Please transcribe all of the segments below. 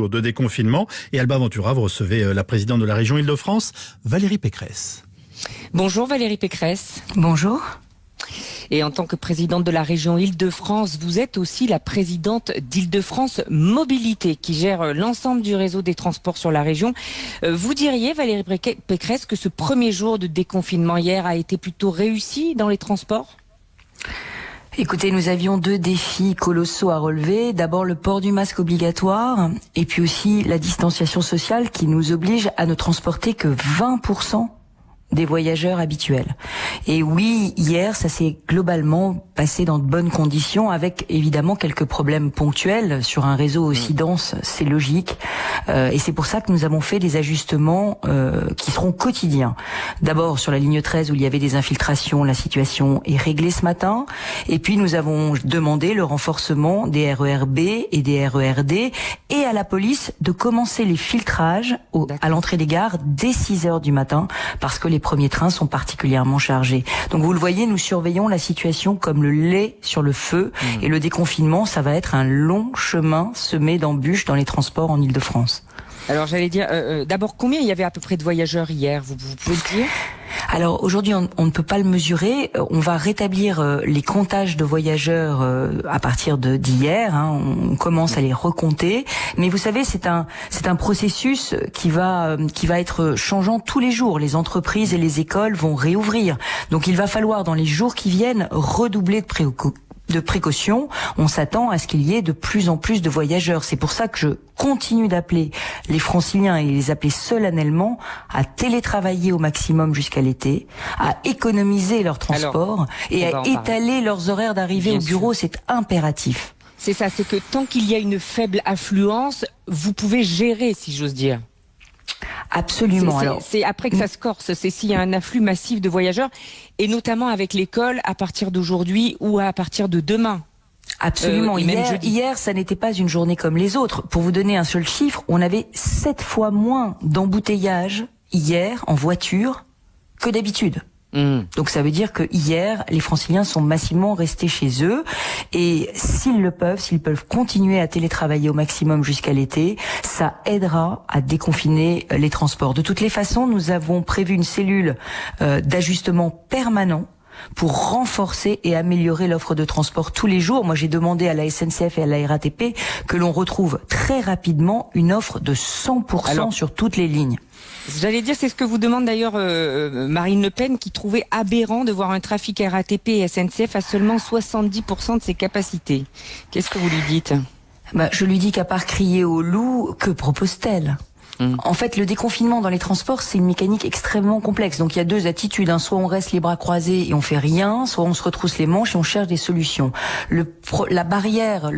de déconfinement. Et Alba Ventura, vous recevez la présidente de la région Île-de-France, Valérie Pécresse. Bonjour Valérie Pécresse. Bonjour. Et en tant que présidente de la région Île-de-France, vous êtes aussi la présidente d'Île-de-France Mobilité, qui gère l'ensemble du réseau des transports sur la région. Vous diriez, Valérie Pécresse, que ce premier jour de déconfinement hier a été plutôt réussi dans les transports ? Écoutez, nous avions deux défis colossaux à relever. D'abord, le port du masque obligatoire et puis aussi la distanciation sociale qui nous oblige à ne transporter que 20% des voyageurs habituels. Et oui, hier, ça s'est globalement passé dans de bonnes conditions, avec évidemment quelques problèmes ponctuels sur un réseau aussi dense, c'est logique. Et c'est pour ça que nous avons fait des ajustements qui seront quotidiens. D'abord, sur la ligne 13 où il y avait des infiltrations, la situation est réglée ce matin. Et puis, nous avons demandé le renforcement des RER B et des RER-D et à la police de commencer les filtrages à l'entrée des gares dès 6 heures du matin, parce que les premiers trains sont particulièrement chargés. Donc vous le voyez, nous surveillons la situation comme le lait sur le feu. Et le déconfinement, ça va être un long chemin semé d'embûches dans les transports en Île-de-France. Alors j'allais dire, d'abord combien il y avait à peu près de voyageurs hier, vous pouvez le dire ? Alors aujourd'hui, on ne peut pas le mesurer. On va rétablir les comptages de voyageurs à partir d'hier. On commence à les recompter. Mais vous savez, c'est un processus qui va être changeant tous les jours. Les entreprises et les écoles vont réouvrir. Donc il va falloir dans les jours qui viennent redoubler de précaution. On s'attend à ce qu'il y ait de plus en plus de voyageurs. C'est pour ça que je continue d'appeler les Franciliens et les appeler solennellement à télétravailler au maximum jusqu'à l'été, à économiser leur transport et à étaler leurs horaires d'arrivée au bureau. C'est impératif. C'est ça, c'est que tant qu'il y a une faible affluence, vous pouvez gérer, si j'ose dire. Absolument. C'est après que ça se corse, c'est s'il y a un afflux massif de voyageurs, et notamment avec l'école à partir d'aujourd'hui ou à partir de demain. Absolument. Hier, ça n'était pas une journée comme les autres. Pour vous donner un seul chiffre, on avait 7 fois moins d'embouteillages hier en voiture que d'habitude. Donc ça veut dire que hier, les Franciliens sont massivement restés chez eux et s'ils peuvent continuer à télétravailler au maximum jusqu'à l'été, ça aidera à déconfiner les transports. De toutes les façons, nous avons prévu une cellule d'ajustement permanent pour renforcer et améliorer l'offre de transport tous les jours. Moi, j'ai demandé à la SNCF et à la RATP que l'on retrouve très rapidement une offre de 100% sur toutes les lignes. J'allais dire, c'est ce que vous demande d'ailleurs Marine Le Pen, qui trouvait aberrant de voir un trafic RATP et SNCF à seulement 70% de ses capacités. Qu'est-ce que vous lui dites ? Je lui dis qu'à part crier au loup, que propose-t-elle ? En fait, le déconfinement dans les transports, c'est une mécanique extrêmement complexe. Donc il y a deux attitudes. Soit on reste les bras croisés et on fait rien, soit on se retrousse les manches et on cherche des solutions. La barrière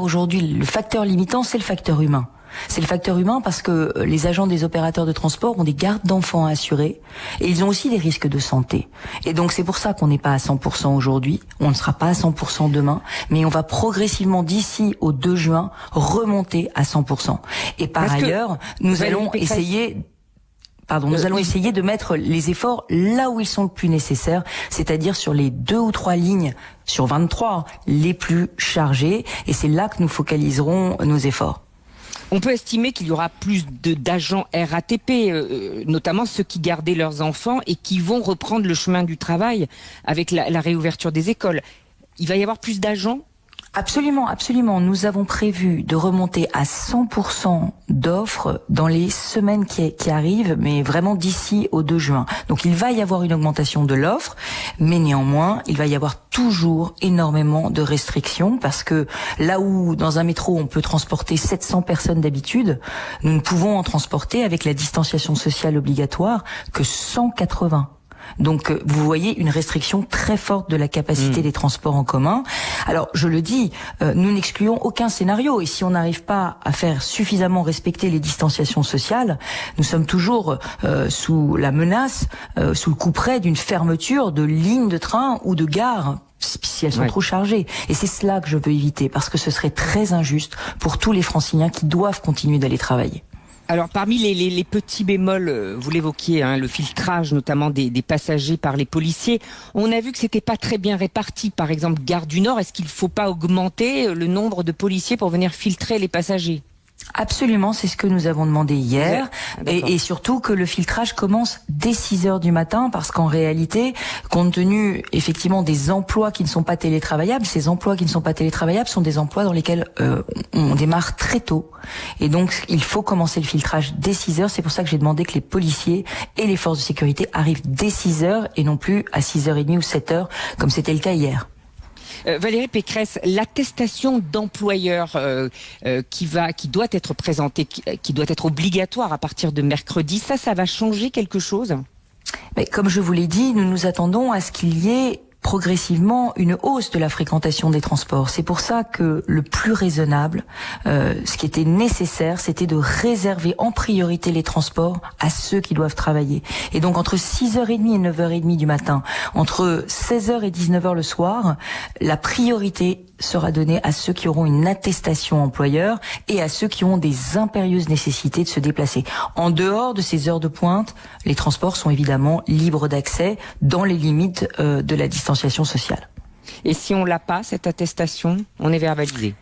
aujourd'hui, le facteur limitant, c'est le facteur humain. C'est le facteur humain parce que les agents des opérateurs de transport ont des gardes d'enfants à assurer et ils ont aussi des risques de santé. Et donc c'est pour ça qu'on n'est pas à 100% aujourd'hui, on ne sera pas à 100% demain, mais on va progressivement d'ici au 2 juin remonter à 100%. Et par ailleurs, nous allons essayer de mettre les efforts là où ils sont le plus nécessaires, c'est-à-dire sur les 2 ou 3 lignes sur 23 les plus chargées, et c'est là que nous focaliserons nos efforts. On peut estimer qu'il y aura plus d'agents RATP, notamment ceux qui gardaient leurs enfants et qui vont reprendre le chemin du travail avec la réouverture des écoles. Il va y avoir plus d'agents ? Absolument, absolument. Nous avons prévu de remonter à 100% d'offres dans les semaines qui arrivent, mais vraiment d'ici au 2 juin. Donc il va y avoir une augmentation de l'offre, mais néanmoins, il va y avoir toujours énormément de restrictions parce que là où dans un métro on peut transporter 700 personnes d'habitude, nous ne pouvons en transporter avec la distanciation sociale obligatoire que 180. Donc vous voyez une restriction très forte de la capacité des transports en commun. Alors je le dis, nous n'excluons aucun scénario et si on n'arrive pas à faire suffisamment respecter les distanciations sociales, nous sommes toujours sous la menace, sous le couperet d'une fermeture de lignes de train ou de gares si elles sont trop chargées. Et c'est cela que je veux éviter parce que ce serait très injuste pour tous les Franciliens qui doivent continuer d'aller travailler. Alors parmi les petits bémols, vous l'évoquiez, hein, le filtrage notamment des passagers par les policiers, on a vu que c'était pas très bien réparti. Par exemple, Gare du Nord, est-ce qu'il ne faut pas augmenter le nombre de policiers pour venir filtrer les passagers ? Absolument, c'est ce que nous avons demandé hier, et surtout que le filtrage commence dès 6h du matin, parce qu'en réalité, compte tenu effectivement des emplois qui ne sont pas télétravaillables, ces emplois qui ne sont pas télétravaillables sont des emplois dans lesquels on démarre très tôt, et donc il faut commencer le filtrage dès 6h. C'est pour ça que j'ai demandé que les policiers et les forces de sécurité arrivent dès 6h et non plus à 6h30 ou 7h comme c'était le cas hier. Valérie Pécresse, l'attestation d'employeur qui doit être présentée, qui doit être obligatoire à partir de mercredi, ça va changer quelque chose ? Mais comme je vous l'ai dit, nous nous attendons à ce qu'il y ait progressivement une hausse de la fréquentation des transports. C'est pour ça que le plus raisonnable, ce qui était nécessaire, c'était de réserver en priorité les transports à ceux qui doivent travailler. Et donc entre 6h30 et 9h30 du matin, entre 16h et 19h le soir, la priorité sera donnée à ceux qui auront une attestation employeur et à ceux qui ont des impérieuses nécessités de se déplacer. En dehors de ces heures de pointe, les transports sont évidemment libres d'accès dans les limites de la distanciation sociale. Et si on l'a pas, cette attestation, on est verbalisé ?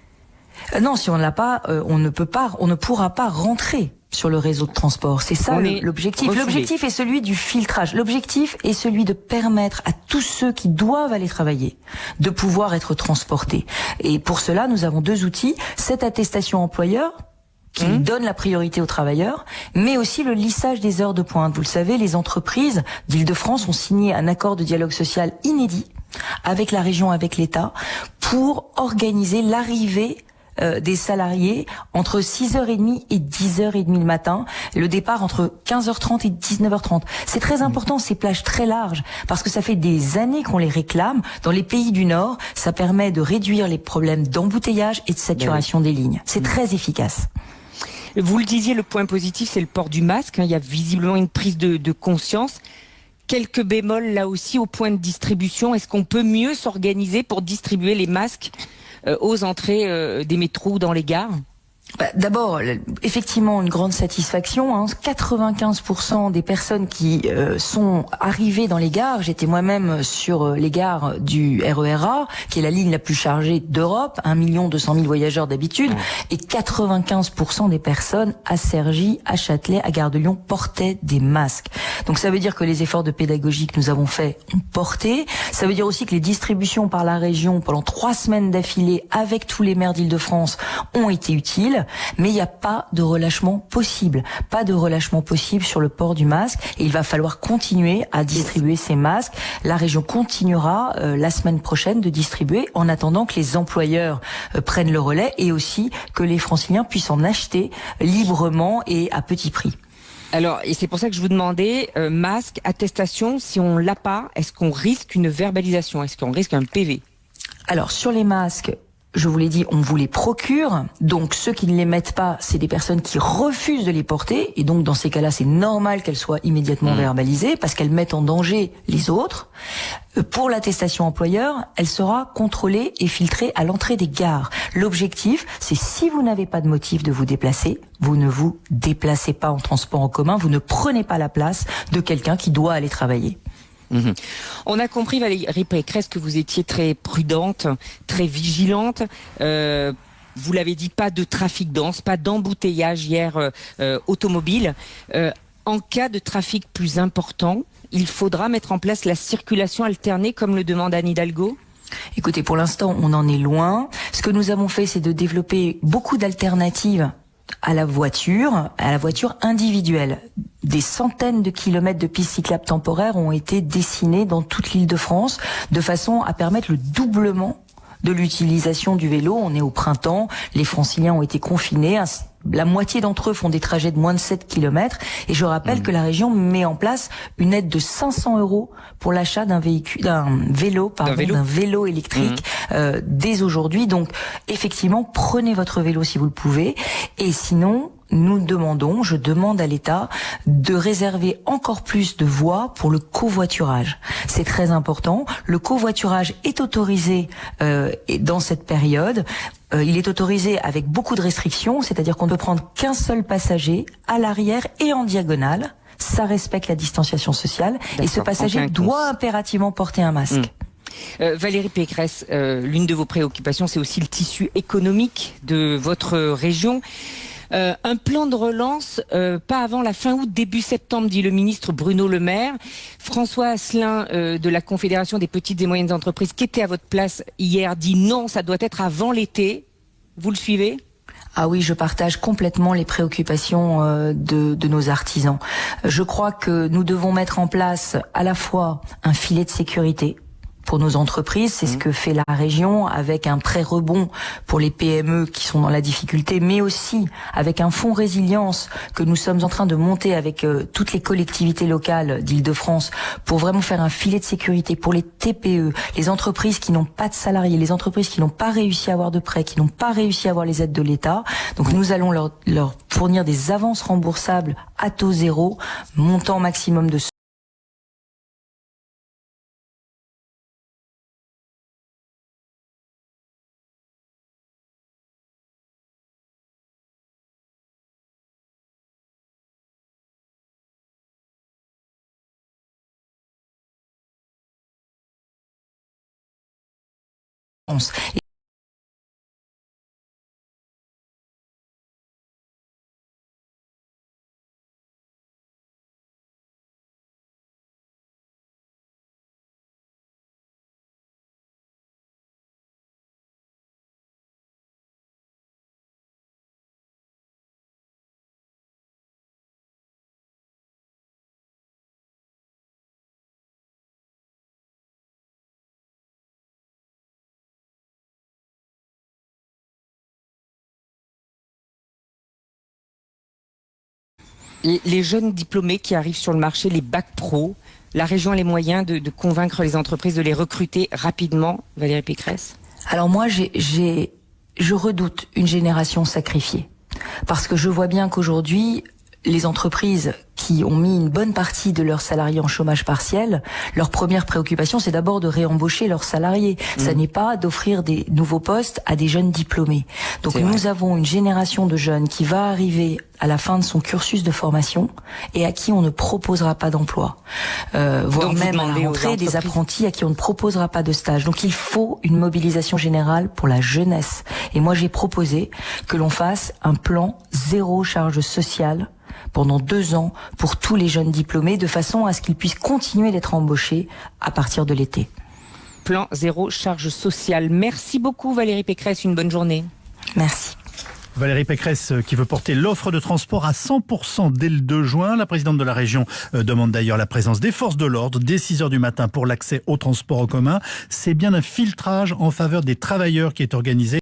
Non, si on ne l'a pas, on ne pourra pas rentrer sur le réseau de transport. C'est ça l'objectif. L'objectif est celui du filtrage. L'objectif est celui de permettre à tous ceux qui doivent aller travailler de pouvoir être transportés. Et pour cela, nous avons deux outils. Cette attestation employeur, qui donne la priorité aux travailleurs, mais aussi le lissage des heures de pointe. Vous le savez, les entreprises d'Île-de-France ont signé un accord de dialogue social inédit avec la région, avec l'État, pour organiser l'arrivée des salariés entre 6h30 et 10h30 le matin, le départ entre 15h30 et 19h30. C'est très important, ces plages très larges, parce que ça fait des années qu'on les réclame. Dans les pays du Nord, ça permet de réduire les problèmes d'embouteillage et de saturation des lignes. C'est très efficace. Vous le disiez, le point positif, c'est le port du masque. Il y a visiblement une prise de conscience. Quelques bémols là aussi au point de distribution. Est-ce qu'on peut mieux s'organiser pour distribuer les masques aux entrées des métros ou dans les gares ? D'abord, effectivement, une grande satisfaction. 95% des personnes qui sont arrivées dans les gares, j'étais moi-même sur les gares du RER-A, qui est la ligne la plus chargée d'Europe, 1 200 000 voyageurs d'habitude, et 95% des personnes à Cergy, à Châtelet, à Gare de Lyon portaient des masques. Donc ça veut dire que les efforts de pédagogie que nous avons faits ont porté. Ça veut dire aussi que les distributions par la région pendant 3 semaines d'affilée avec tous les maires d'Île-de-France ont été utiles. Mais il n'y a pas de relâchement possible. Pas de relâchement possible sur le port du masque. Et il va falloir continuer à distribuer ces masques. La région continuera la semaine prochaine de distribuer en attendant que les employeurs prennent le relais et aussi que les franciliens puissent en acheter librement et à petit prix. Alors, et c'est pour ça que je vous demandais, masque, attestation, si on l'a pas, est-ce qu'on risque une verbalisation ? Est-ce qu'on risque un PV ? Alors, sur les masques, je vous l'ai dit, on vous les procure. Donc, ceux qui ne les mettent pas, c'est des personnes qui refusent de les porter. Et donc, dans ces cas-là, c'est normal qu'elles soient immédiatement verbalisées parce qu'elles mettent en danger les autres. Pour l'attestation employeur, elle sera contrôlée et filtrée à l'entrée des gares. L'objectif, c'est si vous n'avez pas de motif de vous déplacer, vous ne vous déplacez pas en transport en commun, vous ne prenez pas la place de quelqu'un qui doit aller travailler. On a compris, Valérie Pécresse, que vous étiez très prudente, très vigilante. Vous l'avez dit, pas de trafic dense, pas d'embouteillage hier automobile. En cas de trafic plus important, il faudra mettre en place la circulation alternée comme le demande Anne Hidalgo ? Écoutez, pour l'instant, on en est loin. Ce que nous avons fait, c'est de développer beaucoup d'alternatives à la voiture individuelle. Des centaines de kilomètres de pistes cyclables temporaires ont été dessinés dans toute l'Île-de-France de façon à permettre le doublement de l'utilisation du vélo. On est au printemps, les franciliens ont été confinés, la moitié d'entre eux font des trajets de moins de 7 km et je rappelle que la région met en place une aide de 500 € pour l'achat d'un vélo électrique dès aujourd'hui. Donc effectivement, prenez votre vélo si vous le pouvez et sinon je demande à l'État de réserver encore plus de voies pour le covoiturage. C'est très important. Le covoiturage est autorisé dans cette période. Il est autorisé avec beaucoup de restrictions, c'est-à-dire qu'on ne peut prendre qu'un seul passager à l'arrière et en diagonale. Ça respecte la distanciation sociale et ce passager doit impérativement porter un masque. Valérie Pécresse, l'une de vos préoccupations, c'est aussi le tissu économique de votre région. Un plan de relance, pas avant la fin août, début septembre, dit le ministre Bruno Le Maire. François Asselin de la Confédération des petites et moyennes entreprises, qui était à votre place hier, dit non, ça doit être avant l'été. Vous le suivez ? Ah oui, je partage complètement les préoccupations de nos artisans. Je crois que nous devons mettre en place à la fois un filet de sécurité pour nos entreprises, c'est ce que fait la région avec un prêt rebond pour les PME qui sont dans la difficulté, mais aussi avec un fonds résilience que nous sommes en train de monter avec toutes les collectivités locales d'Île-de-France pour vraiment faire un filet de sécurité pour les TPE, les entreprises qui n'ont pas de salariés, les entreprises qui n'ont pas réussi à avoir de prêts, qui n'ont pas réussi à avoir les aides de l'État. Donc nous allons leur fournir des avances remboursables à taux zéro, montant maximum de les jeunes diplômés qui arrivent sur le marché, les bacs pro, la région a les moyens de convaincre les entreprises de les recruter rapidement, Valérie Pécresse ? Alors moi, je redoute une génération sacrifiée. Parce que je vois bien qu'aujourd'hui, les entreprises qui ont mis une bonne partie de leurs salariés en chômage partiel, leur première préoccupation, c'est d'abord de réembaucher leurs salariés. Ça n'est pas d'offrir des nouveaux postes à des jeunes diplômés. Donc nous avons une génération de jeunes qui va arriver à la fin de son cursus de formation et à qui on ne proposera pas d'emploi. Voire même à la rentrée des apprentis à qui on ne proposera pas de stage. Donc il faut une mobilisation générale pour la jeunesse. Et moi j'ai proposé que l'on fasse un plan zéro charge sociale pendant 2 ans pour tous les jeunes diplômés, de façon à ce qu'ils puissent continuer d'être embauchés à partir de l'été. Plan zéro charge sociale. Merci beaucoup Valérie Pécresse, une bonne journée. Merci. Valérie Pécresse qui veut porter l'offre de transport à 100% dès le 2 juin. La présidente de la région demande d'ailleurs la présence des forces de l'ordre dès 6 heures du matin pour l'accès au transport en commun. C'est bien un filtrage en faveur des travailleurs qui est organisé.